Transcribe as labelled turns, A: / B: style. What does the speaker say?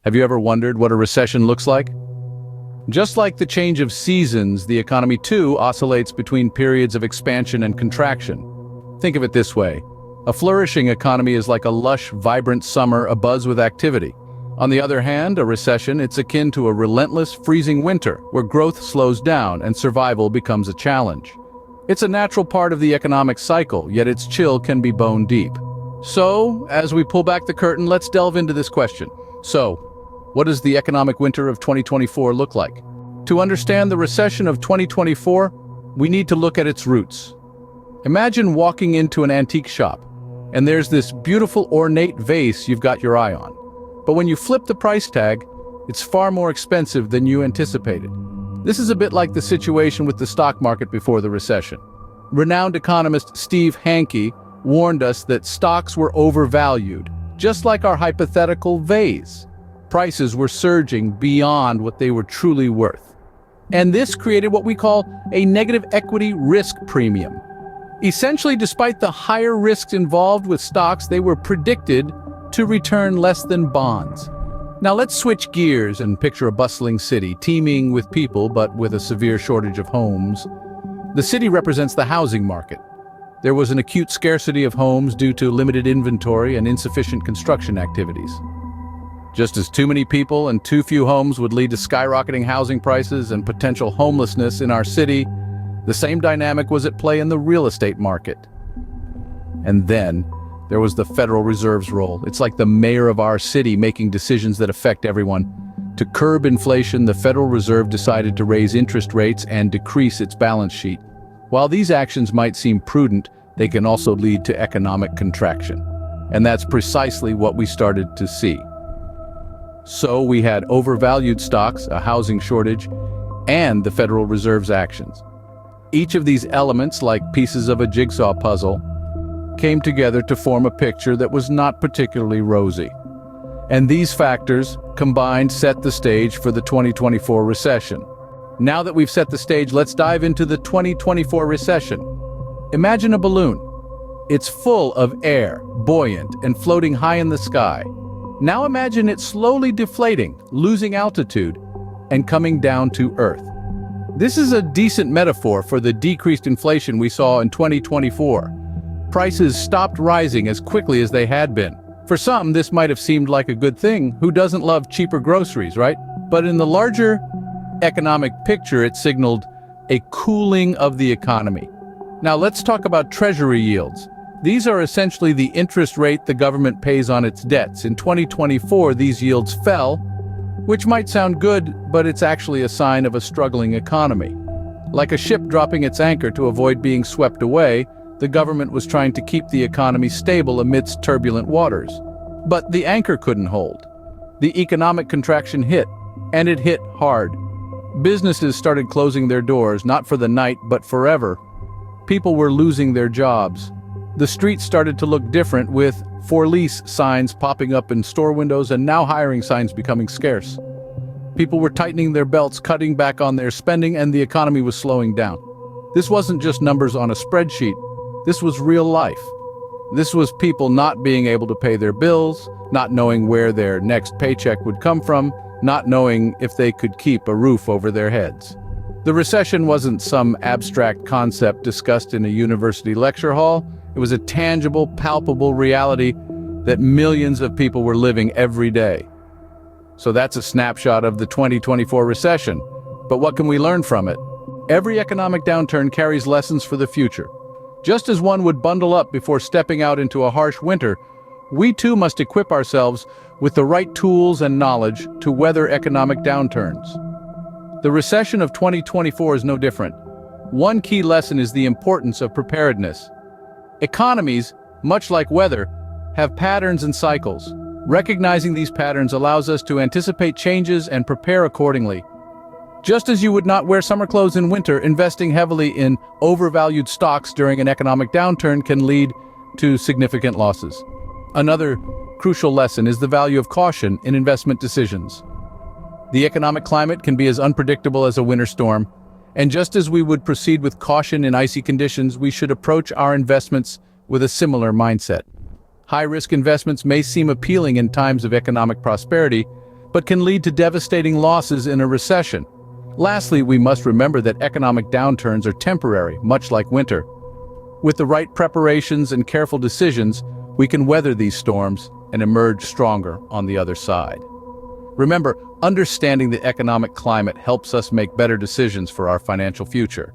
A: Have you ever wondered what a recession looks like? Just like the change of seasons, the economy too oscillates between periods of expansion and contraction. Think of it this way. A flourishing economy is like a lush, vibrant summer abuzz with activity. On the other hand, a recession, it's akin to a relentless, freezing winter, where growth slows down and survival becomes a challenge. It's a natural part of the economic cycle, yet its chill can be bone deep. So, as we pull back the curtain, let's delve into this question. What does the economic winter of 2024 look like? To understand the recession of 2024, we need to look at its roots. Imagine walking into an antique shop, and there's this beautiful ornate vase you've got your eye on. But when you flip the price tag, it's far more expensive than you anticipated. This is a bit like the situation with the stock market before the recession. Renowned economist Steve Hanke warned us that stocks were overvalued, just like our hypothetical vase. Prices were surging beyond what they were truly worth. And this created what we call a negative equity risk premium. Essentially, despite the higher risks involved with stocks, they were predicted to return less than bonds. Now let's switch gears and picture a bustling city, teeming with people but with a severe shortage of homes. The city represents the housing market. There was an acute scarcity of homes due to limited inventory and insufficient construction activities. Just as too many people and too few homes would lead to skyrocketing housing prices and potential homelessness in our city, the same dynamic was at play in the real estate market. And then there was the Federal Reserve's role. It's like the mayor of our city making decisions that affect everyone. To curb inflation, the Federal Reserve decided to raise interest rates and decrease its balance sheet. While these actions might seem prudent, they can also lead to economic contraction. And that's precisely what we started to see. So we had overvalued stocks, a housing shortage, and the Federal Reserve's actions. Each of these elements, like pieces of a jigsaw puzzle, came together to form a picture that was not particularly rosy. And these factors, combined, set the stage for the 2024 recession. Now that we've set the stage, let's dive into the 2024 recession. Imagine a balloon. It's full of air, buoyant, and floating high in the sky. Now imagine it slowly deflating, losing altitude, and coming down to Earth. This is a decent metaphor for the decreased inflation we saw in 2024. Prices stopped rising as quickly as they had been. For some, this might have seemed like a good thing. Who doesn't love cheaper groceries, right? But in the larger economic picture, it signaled a cooling of the economy. Now let's talk about Treasury yields. These are essentially the interest rate the government pays on its debts. In 2024, these yields fell, which might sound good, but it's actually a sign of a struggling economy. Like a ship dropping its anchor to avoid being swept away, the government was trying to keep the economy stable amidst turbulent waters. But the anchor couldn't hold. The economic contraction hit, and it hit hard. Businesses started closing their doors, not for the night, but forever. People were losing their jobs. The streets started to look different, with for lease signs popping up in store windows and now hiring signs becoming scarce. People were tightening their belts, cutting back on their spending, and the economy was slowing down. This wasn't just numbers on a spreadsheet. This was real life. This was people not being able to pay their bills, not knowing where their next paycheck would come from, not knowing if they could keep a roof over their heads. The recession wasn't some abstract concept discussed in a university lecture hall. It was a tangible, palpable reality that millions of people were living every day. So that's a snapshot of the 2024 recession. But what can we learn from it? Every economic downturn carries lessons for the future. Just as one would bundle up before stepping out into a harsh winter, we too must equip ourselves with the right tools and knowledge to weather economic downturns. The recession of 2024 is no different. One key lesson is the importance of preparedness. Economies, much like weather, have patterns and cycles. Recognizing these patterns allows us to anticipate changes and prepare accordingly. Just as you would not wear summer clothes in winter, investing heavily in overvalued stocks during an economic downturn can lead to significant losses. Another crucial lesson is the value of caution in investment decisions. The economic climate can be as unpredictable as a winter storm, and just as we would proceed with caution in icy conditions, we should approach our investments with a similar mindset. High-risk investments may seem appealing in times of economic prosperity, but can lead to devastating losses in a recession. Lastly, we must remember that economic downturns are temporary, much like winter. With the right preparations and careful decisions, we can weather these storms and emerge stronger on the other side. Remember, understanding the economic climate helps us make better decisions for our financial future.